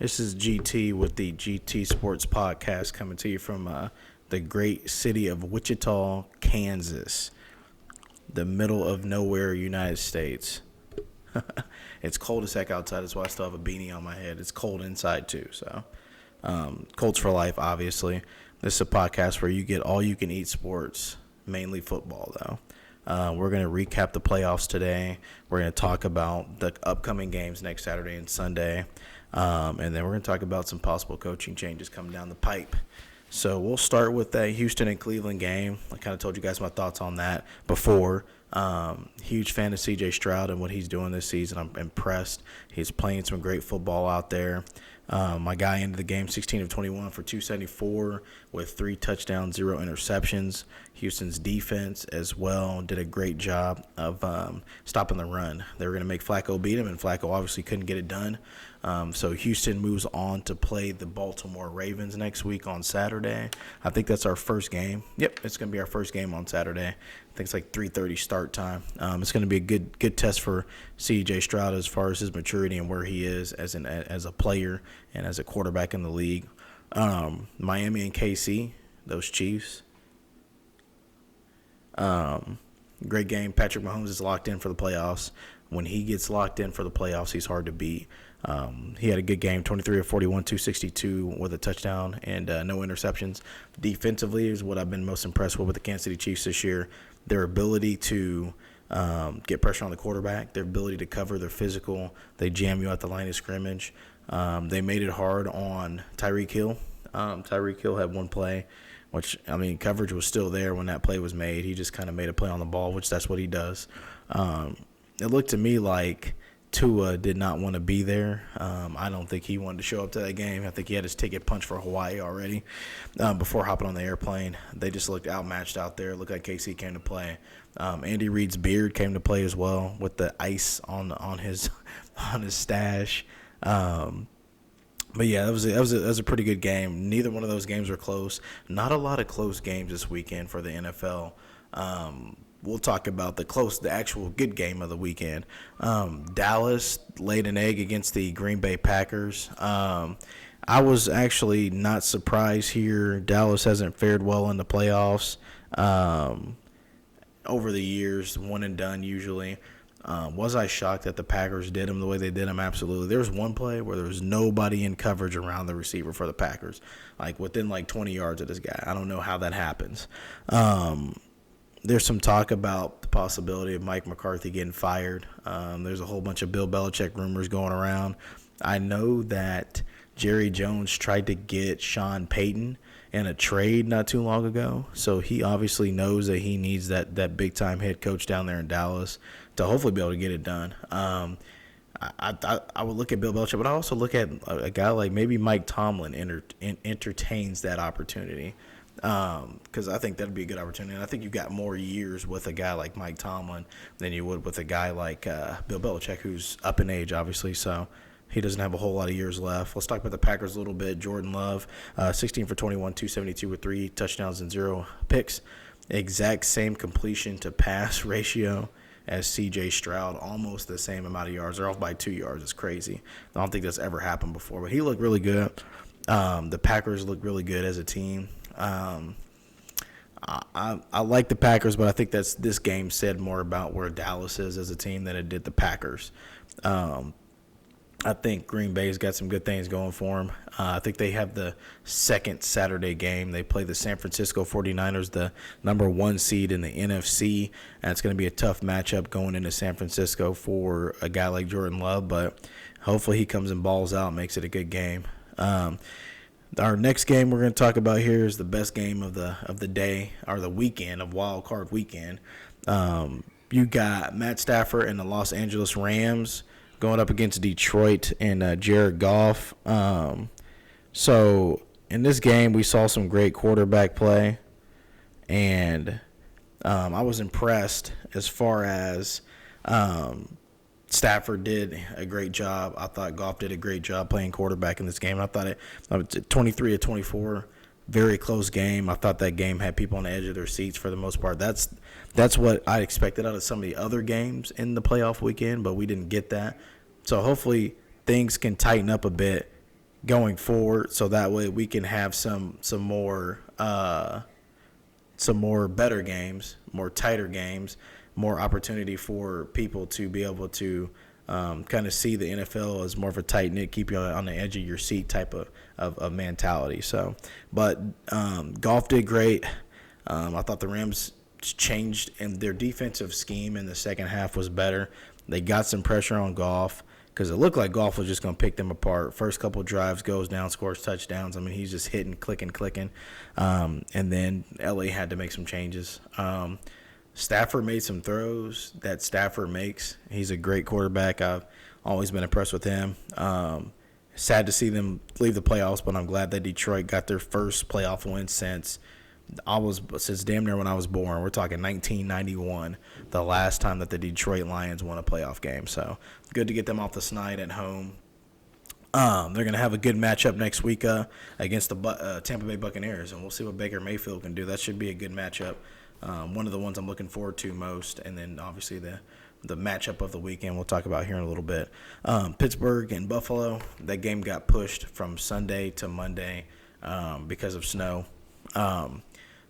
This is GT with the GT Sports Podcast coming to you from the great city of Wichita, Kansas, the middle of nowhere, United States. It's cold as heck outside. That's why I still have a beanie on my head. It's cold inside too. So, Colts for life, obviously. This is a podcast where you get all you can eat sports, mainly football though. We're going to recap the playoffs today. We're going to talk about the upcoming games next Saturday and Sunday. And then we're going to talk about some possible coaching changes coming down the pipe. So we'll start with that Houston and Cleveland game. I kind of told you guys my thoughts on that before. Huge fan of CJ Stroud and what he's doing this season. I'm impressed. He's playing some great football out there. My guy ended the game 16 of 21 for 274 with 3 touchdowns, 0 interceptions. Houston's defense as well did a great job of stopping the run. They were going to make Flacco beat him, and Flacco obviously couldn't get it done. So Houston moves on to play the Baltimore Ravens next week on Saturday. I think that's our first game. Yep, it's going to be our first game on Saturday. I think it's like 3:30 start time. It's going to be a good test for CJ Stroud as far as his maturity and where he is as a player and as a quarterback in the league. Miami and KC, those Chiefs. Great game. Patrick Mahomes is locked in for the playoffs. When he gets locked in for the playoffs, he's hard to beat. He had a good game, 23 of 41, 262 with a touchdown and no interceptions. Defensively is what I've been most impressed with the Kansas City Chiefs this year. Their ability to get pressure on the quarterback, their ability to cover, their physical. They jam you at the line of scrimmage. They made it hard on Tyreek Hill. Tyreek Hill had one play, which, I mean, coverage was still there when that play was made. He just kind of made a play on the ball, which that's what he does. It looked to me like Tua did not want to be there. I don't think he wanted to show up to that game. I think he had his ticket punched for Hawaii already before hopping on the airplane. They just looked outmatched out there. It looked like KC came to play. Andy Reid's beard came to play as well with the ice on his stash. But yeah, that was a pretty good game. Neither one of those games were close. Not a lot of close games this weekend for the NFL. We'll talk about the actual good game of the weekend. Dallas laid an egg against the Green Bay Packers. I was actually not surprised here. Dallas hasn't fared well in the playoffs over the years, one and done usually. Was I shocked that the Packers did them the way they did them? Absolutely. There was one play where there was nobody in coverage around the receiver for the Packers, like within like 20 yards of this guy. I don't know how that happens. There's some talk about the possibility of Mike McCarthy getting fired. There's a whole bunch of Bill Belichick rumors going around. I know that Jerry Jones tried to get Sean Payton in a trade not too long ago, so he obviously knows that he needs that big-time head coach down there in Dallas to hopefully be able to get it done. I would look at Bill Belichick, but I also look at a guy like maybe Mike Tomlin entertains that opportunity. Because I think that'd be a good opportunity. And I think you've got more years with a guy like Mike Tomlin than you would with a guy like Bill Belichick, who's up in age, obviously, so he doesn't have a whole lot of years left. Let's talk about the Packers a little bit. Jordan Love, 16 for 21, 272 with 3 touchdowns and 0 picks. Exact same completion to pass ratio as CJ Stroud, almost the same amount of yards. They're off by 2 yards. It's crazy. I don't think that's ever happened before, but he looked really good. The Packers look really good as a team. I like the Packers, but I think this game said more about where Dallas is as a team than it did the Packers. I think Green Bay's got some good things going for them. I think they have the second Saturday game. They play the San Francisco 49ers, the number 1 seed in the NFC. And it's going to be a tough matchup going into San Francisco for a guy like Jordan Love, but hopefully he comes and balls out and makes it a good game. Our next game we're going to talk about here is the best game of the day, or the weekend, of wildcard weekend. You got Matt Stafford and the Los Angeles Rams going up against Detroit and Jared Goff. So in this game, we saw some great quarterback play, and I was impressed as far as Stafford did a great job. I thought Goff did a great job playing quarterback in this game. I thought it 23 to 24, very close game. I thought that game had people on the edge of their seats for the most part. That's what I expected out of some of the other games in the playoff weekend, but we didn't get that. So hopefully things can tighten up a bit going forward, so that way we can have some more better games, more tighter games, more opportunity for people to be able to kind of see the NFL as more of a tight knit, keep you on the edge of your seat type of mentality. So, but Goff did great. I thought the Rams changed, and their defensive scheme in the second half was better. They got some pressure on Goff because it looked like Goff was just going to pick them apart. First couple of drives, goes down, scores touchdowns. I mean, he's just hitting, clicking. And then LA had to make some changes. Stafford made some throws that Stafford makes. He's a great quarterback. I've always been impressed with him. Sad to see them leave the playoffs, but I'm glad that Detroit got their first playoff win since damn near when I was born. We're talking 1991, the last time that the Detroit Lions won a playoff game. So good to get them off the snide at home. They're going to have a good matchup next week against the Tampa Bay Buccaneers, and we'll see what Baker Mayfield can do. That should be a good matchup. One of the ones I'm looking forward to most, and then obviously the matchup of the weekend we'll talk about here in a little bit. Pittsburgh and Buffalo, that game got pushed from Sunday to Monday because of snow.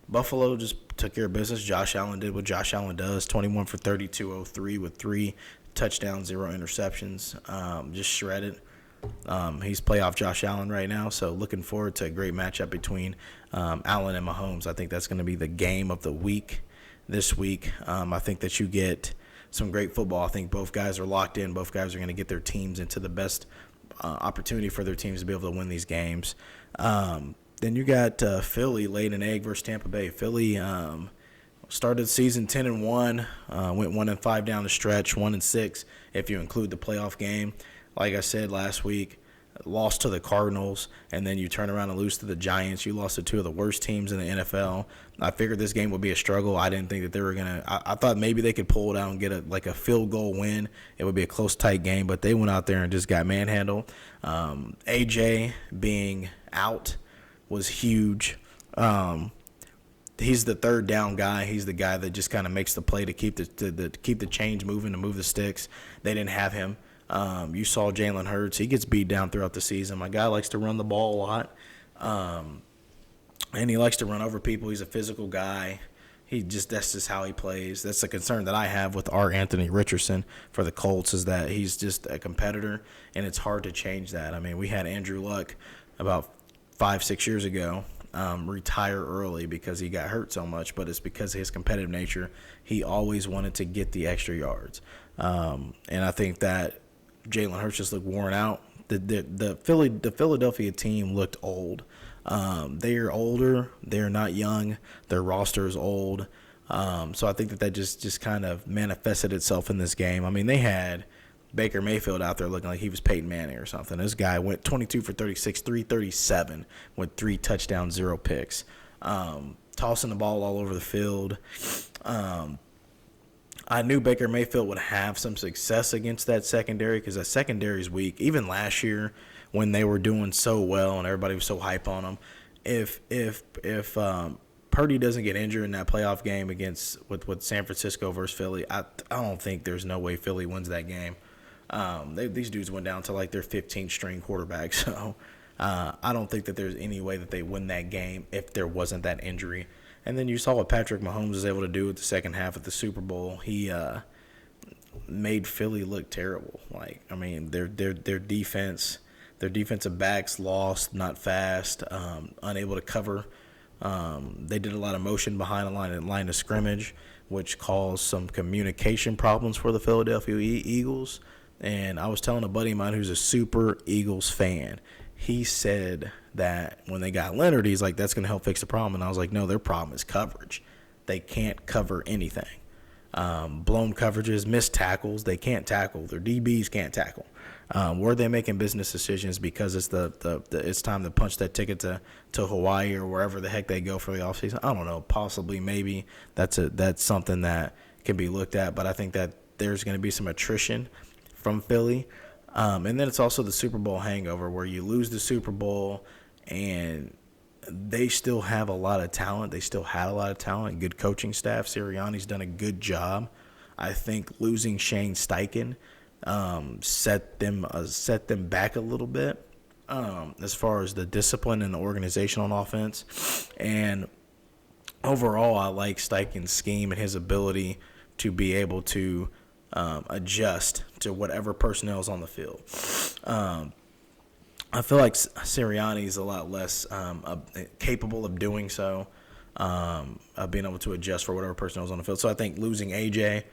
Buffalo just took care of business. Josh Allen did what Josh Allen does, 21 for 32, 03 with 3 touchdowns, 0 interceptions, just shredded. He's playoff Josh Allen right now, so looking forward to a great matchup between Allen and Mahomes. I think that's going to be the game of the week this week. I think that you get some great football. I think both guys are locked in. Both guys are going to get their teams into the best opportunity for their teams to be able to win these games. Then you got Philly laying an egg versus Tampa Bay. Philly started the season 10-1, went 1-5 down the stretch, 1-6 if you include the playoff game. Like I said last week, lost to the Cardinals, and then you turn around and lose to the Giants. You lost to two of the worst teams in the NFL. I figured this game would be a struggle. I didn't think that they were going to – I thought maybe they could pull it out and get a field goal win. It would be a close, tight game, but they went out there and just got manhandled. AJ being out was huge. He's the third down guy. He's the guy that just kind of makes the play to keep the chains moving, to move the sticks. They didn't have him. You saw Jalen Hurts. He gets beat down throughout the season. My guy likes to run the ball a lot, and he likes to run over people. He's a physical guy. That's just how he plays. That's the concern that I have with our Anthony Richardson for the Colts, is that he's just a competitor, and it's hard to change that. I mean, we had Andrew Luck about 5-6 years ago retire early because he got hurt so much, but it's because of his competitive nature. He always wanted to get the extra yards, and I think that Jalen Hurts just looked worn out. The Philadelphia team looked old. They are older. They're not young. Their roster is old. So I think that just kind of manifested itself in this game. I mean, they had Baker Mayfield out there looking like he was Peyton Manning or something. This guy went 22 for 36, 337 with 3 touchdowns, 0 picks. Tossing the ball all over the field. I knew Baker Mayfield would have some success against that secondary because that secondary is weak. Even last year when they were doing so well and everybody was so hype on them, if Purdy doesn't get injured in that playoff game with San Francisco versus Philly, I don't think there's no way Philly wins that game. These dudes went down to like their 15th string quarterback, so I don't think that there's any way that they win that game if there wasn't that injury. And then you saw what Patrick Mahomes was able to do at the second half of the Super Bowl. He made Philly look terrible. Like, I mean, their defense, their defensive backs lost, not fast, unable to cover. They did a lot of motion behind the line of scrimmage, which caused some communication problems for the Philadelphia Eagles. And I was telling a buddy of mine who's a super Eagles fan. He said that when they got Leonard, he's like, that's going to help fix the problem. And I was like, no, their problem is coverage. They can't cover anything. Blown coverages, missed tackles. They can't tackle. Their DBs can't tackle. Were they making business decisions because it's it's time to punch that ticket to Hawaii or wherever the heck they go for the offseason? I don't know. Possibly, maybe that's something that can be looked at. But I think that there's going to be some attrition from Philly. And then it's also the Super Bowl hangover where you lose the Super Bowl and they still have a lot of talent. They still had a lot of talent, good coaching staff. Sirianni's done a good job. I think losing Shane Steichen set them back a little bit. as far as the discipline and the organization on offense. And overall, I like Steichen's scheme and his ability to be able to adjust to whatever personnel is on the field. I feel like Sirianni is a lot less capable of doing so, of being able to adjust for whatever personnel is on the field. So I think losing AJ,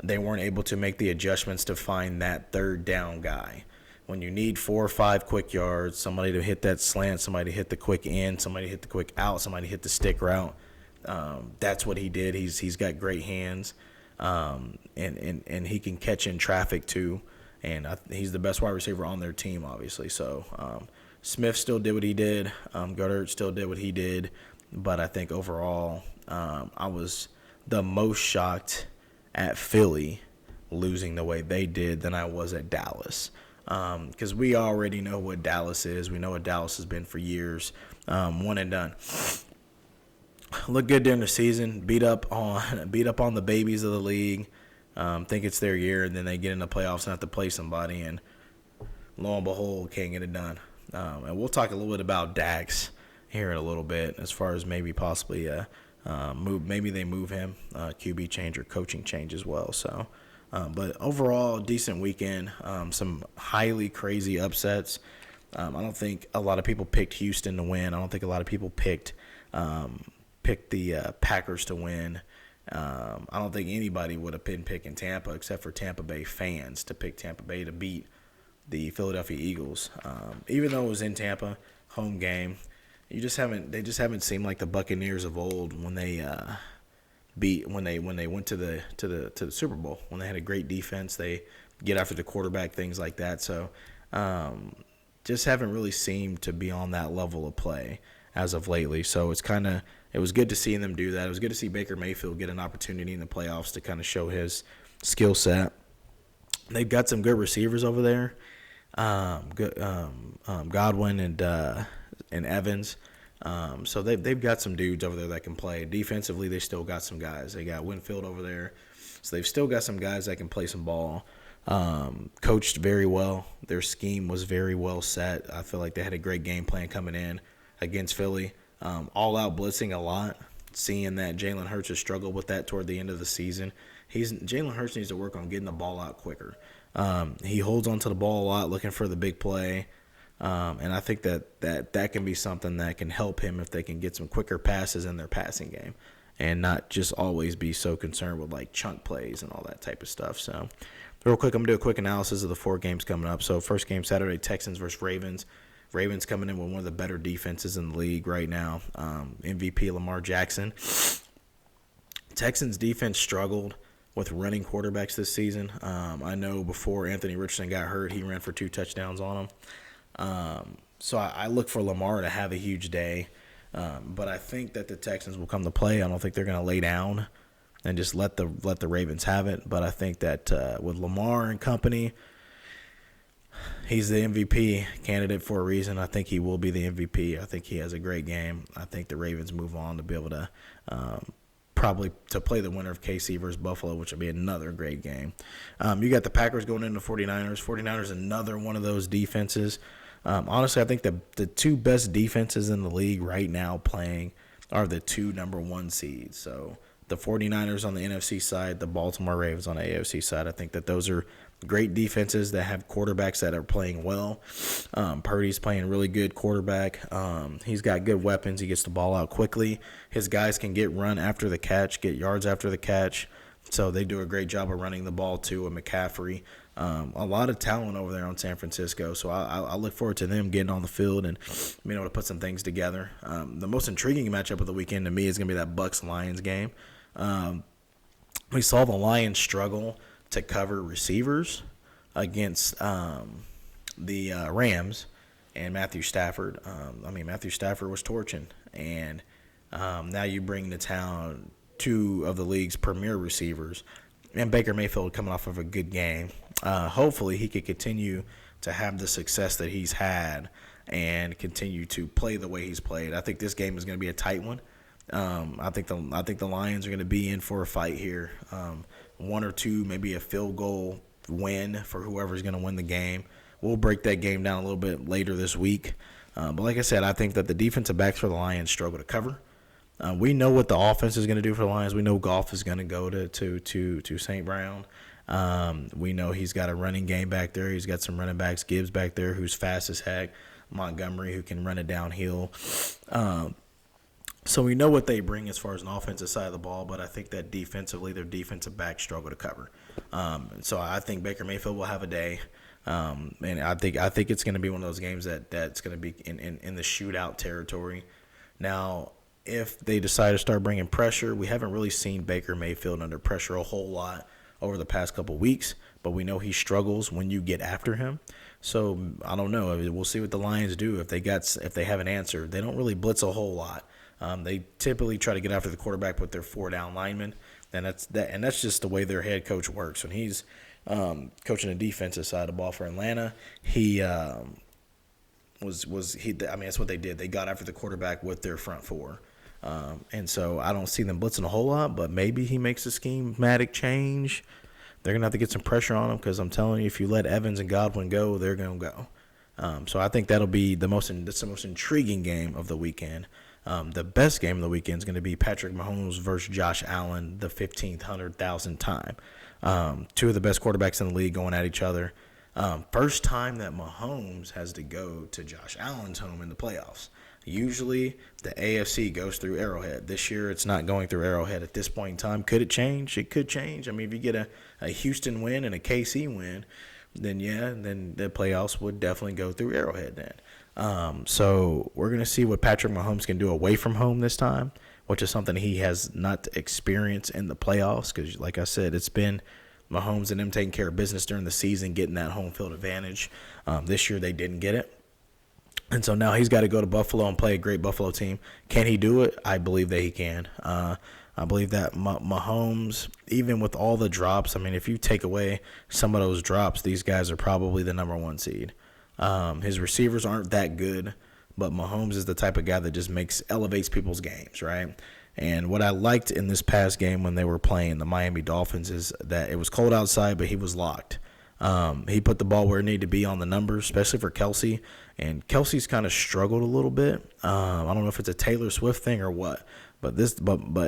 they weren't able to make the adjustments to find that third down guy. When you need 4 or 5 quick yards, somebody to hit that slant, somebody to hit the quick in, somebody to hit the quick out, somebody to hit the stick route, that's what he did. He's got great hands, and he can catch in traffic too. And he's the best wide receiver on their team, obviously. So Smith still did what he did. Goddard still did what he did. But I think overall, I was the most shocked at Philly losing the way they did than I was at Dallas. Because we already know what Dallas is. We know what Dallas has been for years. One and done. Look good during the season. Beat up on the babies of the league. Think it's their year, and then they get in the playoffs and have to play somebody, and lo and behold, can't get it done. And we'll talk a little bit about Dax here in a little bit, as far as maybe possibly maybe they move him, QB change or coaching change as well. So, but overall, decent weekend. Some highly crazy upsets. I don't think a lot of people picked Houston to win. I don't think a lot of people picked the Packers to win. I don't think anybody would have been picking Tampa except for Tampa Bay fans to pick Tampa Bay to beat the Philadelphia Eagles. Even though it was in Tampa, home game, they just haven't seemed like the Buccaneers of old when they when they went to the Super Bowl, when they had a great defense, they get after the quarterback, things like that. So just haven't really seemed to be on that level of play as of lately. So it was good to see them do that. It was good to see Baker Mayfield get an opportunity in the playoffs to kind of show his skill set. They've got some good receivers over there, Godwin and Evans. So they've got some dudes over there that can play. Defensively, they still got some guys. They got Winfield over there. So they've still got some guys that can play some ball. Coached very well. Their scheme was very well set. I feel like they had a great game plan coming in against Philly. All out blitzing a lot. Seeing that Jalen Hurts has struggled with that toward the end of the season. Jalen Hurts needs to work on getting the ball out quicker. He holds onto the ball a lot, looking for the big play. And I think that can be something that can help him if they can get some quicker passes in their passing game and not just always be so concerned with like chunk plays and all that type of stuff. So real quick, I'm going to do a quick analysis of the 4 games coming up. So first game Saturday, Texans versus Ravens. Ravens coming in with one of the better defenses in the league right now. MVP Lamar Jackson. Texans defense struggled with running quarterbacks this season. I know before Anthony Richardson got hurt, he ran for 2 touchdowns on him. So I look for Lamar to have a huge day. But I think that the Texans will come to play. I don't think they're going to lay down and just let the Ravens have it. But I think that with Lamar and company, he's the MVP candidate for a reason. I think he will be the MVP. I think he has a great game. I think the Ravens move on to be able to probably to play the winner of KC versus Buffalo, which will be another great game. You got the Packers going into 49ers. 49ers, another one of those defenses. Honestly, I think the 2 best defenses in the league right now playing are the 2 number 1 seeds. So the 49ers on the NFC side, the Baltimore Ravens on the AFC side. I think that those are great defenses that have quarterbacks that are playing well. Purdy's playing really good quarterback. He's got good weapons. He gets the ball out quickly. His guys can get run after the catch, get yards after the catch. So they do a great job of running the ball too with McCaffrey. A lot of talent over there on San Francisco. So I look forward to them getting on the field and being able to put some things together. The most intriguing matchup of the weekend to me is going to be that Bucs-Lions game. We saw the Lions struggle to cover receivers against the Rams and Matthew Stafford. Matthew Stafford was torching. And now you bring to town 2 of the league's premier receivers. And Baker Mayfield coming off of a good game. Hopefully he could continue to have the success that he's had and continue to play the way he's played. I think this game is going to be a tight one. I think the Lions are going to be in for a fight here. 1 or 2, maybe a field goal win for whoever's going to win the game. we'll break that game down a little bit later this week. But like I said, I think that the defensive backs for the Lions struggle to cover. We know what the offense is going to do for the Lions. We know Goff is going to go to St. Brown. We know he's got a running game back there. He's got some running backs. Gibbs back there, who's fast as heck. Montgomery, who can run it downhill. So we know what they bring as far as an offensive side of the ball, but I think that defensively, their defensive backs struggle to cover. So I think Baker Mayfield will have a day. And I think it's going to be one of those games that's going to be in the shootout territory. Now, if they decide to start bringing pressure, we haven't really seen Baker Mayfield under pressure a whole lot over the past couple weeks, but we know he struggles when you get after him. So I don't know. We'll see what the Lions do if they have an answer. They don't really blitz a whole lot. They typically try to get after the quarterback with their 4-down linemen, and that's just the way their head coach works. When he's coaching the defensive side of the ball for Atlanta, that's what they did. They got after the quarterback with their front four. And so I don't see them blitzing a whole lot, but maybe he makes a schematic change. They're going to have to get some pressure on him because I'm telling you, if you let Evans and Godwin go, they're going to go. So I think that'll be the most intriguing game of the weekend. The best game of the weekend is going to be Patrick Mahomes versus Josh Allen, the 1,500,000th time. Two of the best quarterbacks in the league going at each other. First time that Mahomes has to go to Josh Allen's home in the playoffs. Usually the AFC goes through Arrowhead. This year it's not going through Arrowhead at this point in time. Could it change? It could change. I mean, if you get a Houston win and a KC win, then the playoffs would definitely go through Arrowhead then. So we're going to see what Patrick Mahomes can do away from home this time, which is something he has not experienced in the playoffs because, like I said, it's been Mahomes and them taking care of business during the season, getting that home field advantage. This year they didn't get it. And so now he's got to go to Buffalo and play a great Buffalo team. Can he do it? I believe that he can. I believe that Mahomes, even with all the drops, I mean, if you take away some of those drops, these guys are probably the number one seed. His receivers aren't that good, but Mahomes is the type of guy that just elevates people's games, right? And what I liked in this past game when they were playing the Miami Dolphins is that it was cold outside, but he was locked. He put the ball where it needed to be on the numbers, especially for Kelsey. And Kelsey's kind of struggled a little bit. I don't know if it's a Taylor Swift thing or what, but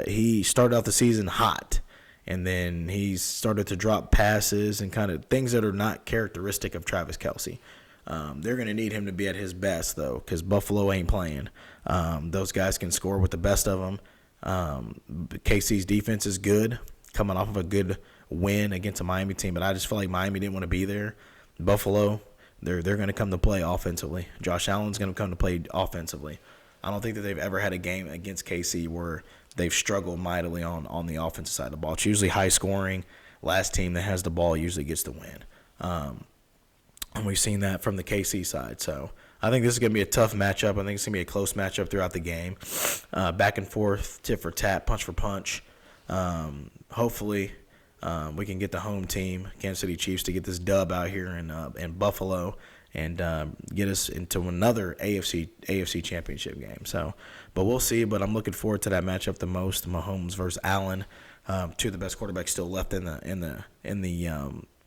he started out the season hot, and then he started to drop passes and kind of things that are not characteristic of Travis Kelsey. They're going to need him to be at his best, though, because Buffalo ain't playing. Those guys can score with the best of them. KC's defense is good, coming off of a good win against a Miami team, but I just feel like Miami didn't want to be there. Buffalo, they're going to come to play offensively. Josh Allen's going to come to play offensively. I don't think that they've ever had a game against KC where they've struggled mightily on the offensive side of the ball. It's usually high scoring. Last team that has the ball usually gets the win. And we've seen that from the KC side. So I think this is going to be a tough matchup. I think it's going to be a close matchup throughout the game. Back and forth, tit for tat, punch for punch. Hopefully we can get the home team, Kansas City Chiefs, to get this dub out here in Buffalo and get us into another AFC championship game. So, but we'll see. But I'm looking forward to that matchup the most. Mahomes versus Allen, two of the best quarterbacks still left in the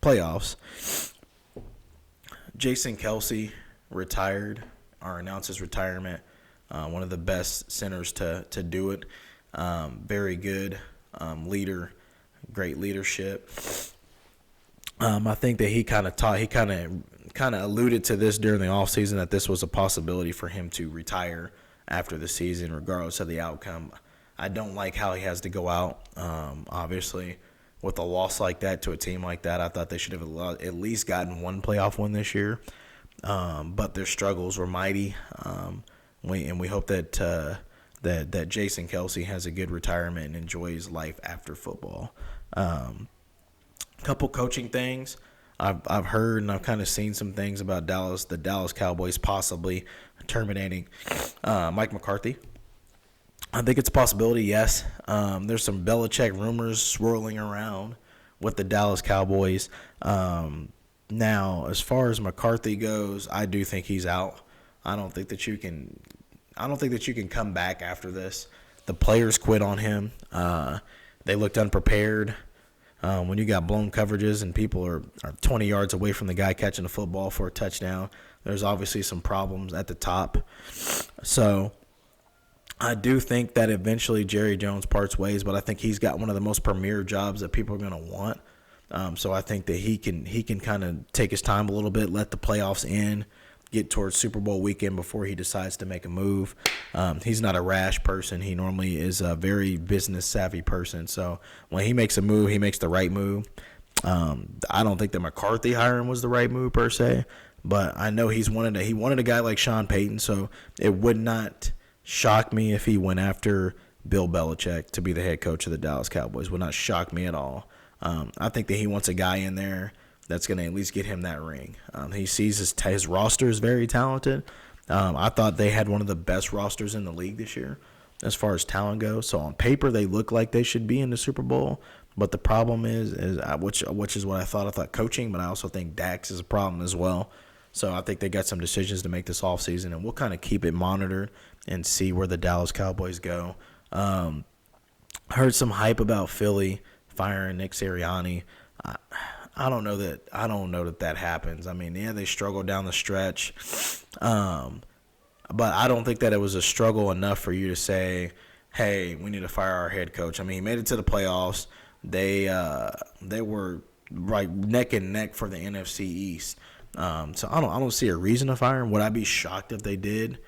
playoffs. Jason Kelsey retired or announced his retirement. One of the best centers to do it. Very good leader. Great leadership. I think that he kind of alluded to this during the offseason that this was a possibility for him to retire after the season, regardless of the outcome. I don't like how he has to go out. Obviously, with a loss like that to a team like that, I thought they should have at least gotten one playoff win this year. But their struggles were mighty. We hope that Jason Kelsey has a good retirement and enjoys life after football. Couple coaching things I've heard, and I've kind of seen some things about the Dallas Cowboys possibly terminating Mike McCarthy. I think it's a possibility, yes. There's some Belichick rumors swirling around with the Dallas Cowboys. Now, as far as McCarthy goes, I do think he's out. I don't think that you can come back after this. The players quit on him. They looked unprepared. When you got blown coverages and people are 20 yards away from the guy catching the football for a touchdown, there's obviously some problems at the top. So I do think that eventually Jerry Jones parts ways, but I think he's got one of the most premier jobs that people are going to want. So I think that he can kind of take his time a little bit, let the playoffs in, get towards Super Bowl weekend before he decides to make a move. He's not a rash person. He normally is a very business-savvy person. So when he makes a move, he makes the right move. I don't think that McCarthy hiring was the right move per se, but I know he wanted a guy like Sean Payton, so it would not shock me if he went after Bill Belichick to be the head coach of the Dallas Cowboys. Would not shock me at all. I think that he wants a guy in there that's going to at least get him that ring. He sees his roster is very talented. I thought they had one of the best rosters in the league this year as far as talent goes. So on paper, they look like they should be in the Super Bowl. But the problem is which is what I thought coaching, but I also think Dax is a problem as well. So I think they got some decisions to make this offseason, and we'll kind of keep it monitored and see where the Dallas Cowboys go. I heard some hype about Philly firing Nick Sirianni. I don't know that happens. I mean, yeah, they struggled down the stretch, but I don't think that it was a struggle enough for you to say, "Hey, we need to fire our head coach." I mean, he made it to the playoffs. They were right neck and neck for the NFC East. So I don't see a reason to fire him. Would I be shocked if they did?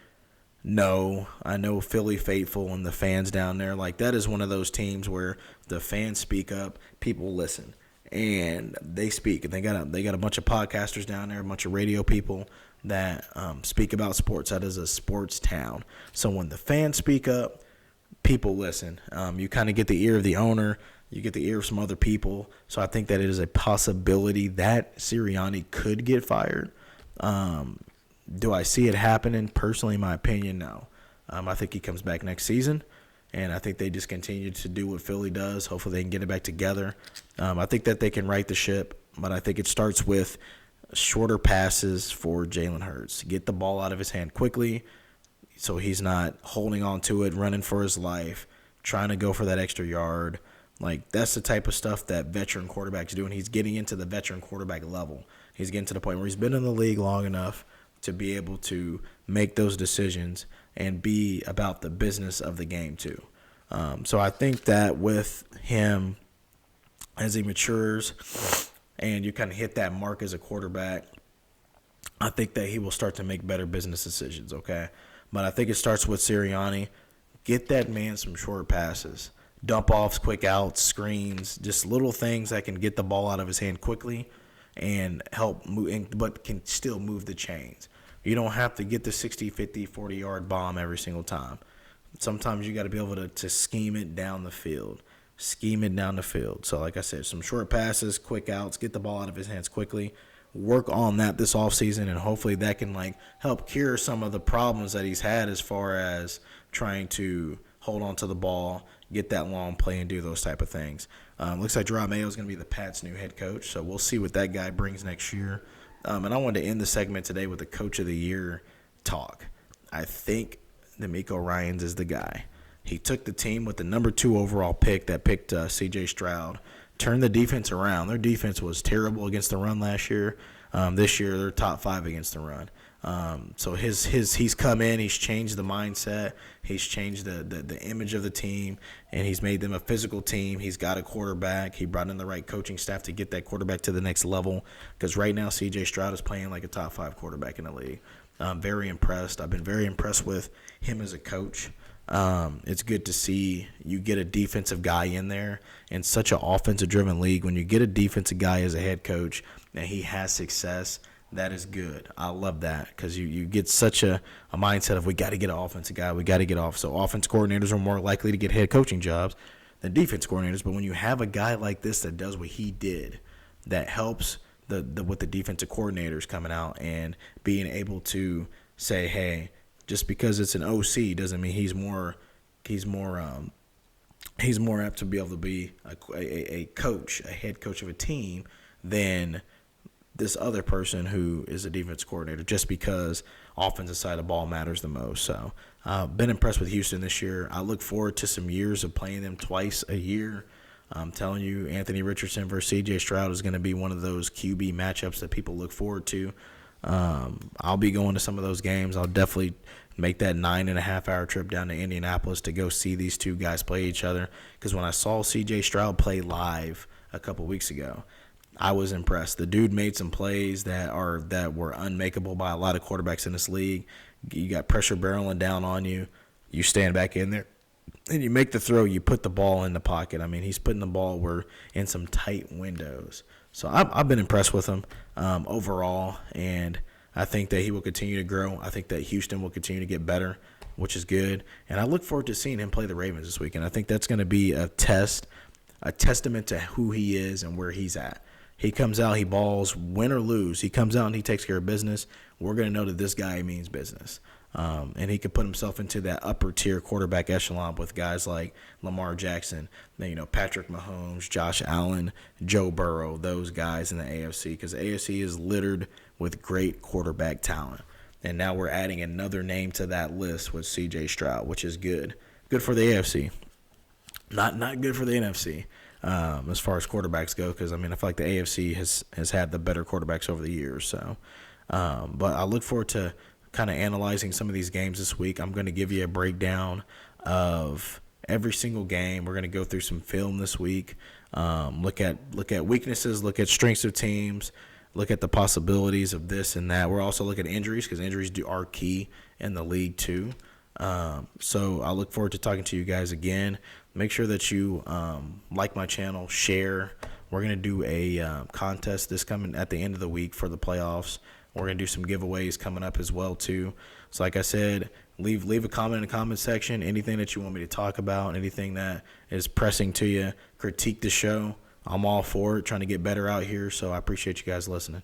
No. I know Philly faithful and the fans down there, like, that is one of those teams where the fans speak up, people listen, and they speak. And they got a bunch of podcasters down there, a bunch of radio people that speak about sports. That is a sports town. So when the fans speak up, people listen. You kind of get the ear of the owner. You get the ear of some other people. So I think that it is a possibility that Sirianni could get fired. Do I see it happening? Personally, in my opinion, no. I think he comes back next season, and I think they just continue to do what Philly does. Hopefully they can get it back together. I think that they can right the ship, but I think it starts with shorter passes for Jalen Hurts. Get the ball out of his hand quickly so he's not holding on to it, running for his life, trying to go for that extra yard. Like, that's the type of stuff that veteran quarterbacks do, and he's getting into the veteran quarterback level. He's getting to the point where he's been in the league long enough to be able to make those decisions and be about the business of the game too. So I think that with him, as he matures and you kind of hit that mark as a quarterback, I think that he will start to make better business decisions, okay? But I think it starts with Sirianni. Get that man some short passes. Dump offs, quick outs, screens, just little things that can get the ball out of his hand quickly and help move, but can still move the chains. You don't have to get the 60, 50, 40-yard bomb every single time. Sometimes you got to be able to scheme it down the field. So, like I said, some short passes, quick outs, get the ball out of his hands quickly. Work on that this offseason, and hopefully that can help cure some of the problems that he's had as far as trying to hold on to the ball, get that long play, and do those type of things. Looks like Jerome Mayo is going to be the Pats' new head coach, so we'll see what that guy brings next year. And I wanted to end the segment today with the Coach of the Year talk. I think DeMeco Ryans is the guy. He took the team with the number 2 overall pick that picked CJ Stroud, turned the defense around. Their defense was terrible against the run last year. This year, they're top 5 against the run. So he's come in, he's changed the mindset, he's changed the image of the team, and he's made them a physical team. He's got a quarterback. He brought in the right coaching staff to get that quarterback to the next level, because right now CJ Stroud is playing like a top 5 quarterback in the league. I'm very impressed. I've been very impressed with him as a coach. It's good to see you get a defensive guy in there in such an offensive-driven league. When you get a defensive guy as a head coach and he has success, that is good. I love that, because you get such a mindset of, we got to get an offensive guy. We got to get off. So offense coordinators are more likely to get head coaching jobs than defense coordinators. But when you have a guy like this that does what he did, that helps with the defensive coordinators coming out and being able to say, hey, just because it's an OC doesn't mean he's more apt to be able to be a coach, a head coach of a team than this other person who is a defense coordinator, just because offensive side of the ball matters the most. So been impressed with Houston this year. I look forward to some years of playing them twice a year. I'm telling you, Anthony Richardson versus CJ Stroud is going to be one of those QB matchups that people look forward to. I'll be going to some of those games. I'll definitely make that 9.5-hour trip down to Indianapolis to go see these two guys play each other. Because when I saw CJ Stroud play live a couple weeks ago, I was impressed. The dude made some plays that were unmakeable by a lot of quarterbacks in this league. You got pressure barreling down on you. You stand back in there, and you make the throw. You put the ball in the pocket. I mean, he's putting the ball in some tight windows. So I've been impressed with him overall, and I think that he will continue to grow. I think that Houston will continue to get better, which is good. And I look forward to seeing him play the Ravens this weekend. I think that's going to be a testament to who he is and where he's at. He comes out, he balls, win or lose. He comes out and he takes care of business. We're going to know that this guy means business. And he could put himself into that upper tier quarterback echelon with guys like Lamar Jackson, Patrick Mahomes, Josh Allen, Joe Burrow, those guys in the AFC, because the AFC is littered with great quarterback talent. And now we're adding another name to that list with CJ Stroud, which is good. Good for the AFC. Not good for the NFC. As far as quarterbacks go, because I feel like the AFC has had the better quarterbacks over the years. So, but I look forward to kind of analyzing some of these games this week. I'm going to give you a breakdown of every single game. We're going to go through some film this week. Look at weaknesses. Look at strengths of teams. Look at the possibilities of this and that. We're also looking at injuries, because injuries are key in the league too. So I look forward to talking to you guys again. Make sure that you like my channel, share. We're going to do a contest this coming at the end of the week for the playoffs. We're going to do some giveaways coming up as well too. So like I said, leave a comment in the comment section. Anything that you want me to talk about, anything that is pressing to you, critique the show. I'm all for it, trying to get better out here. So I appreciate you guys listening.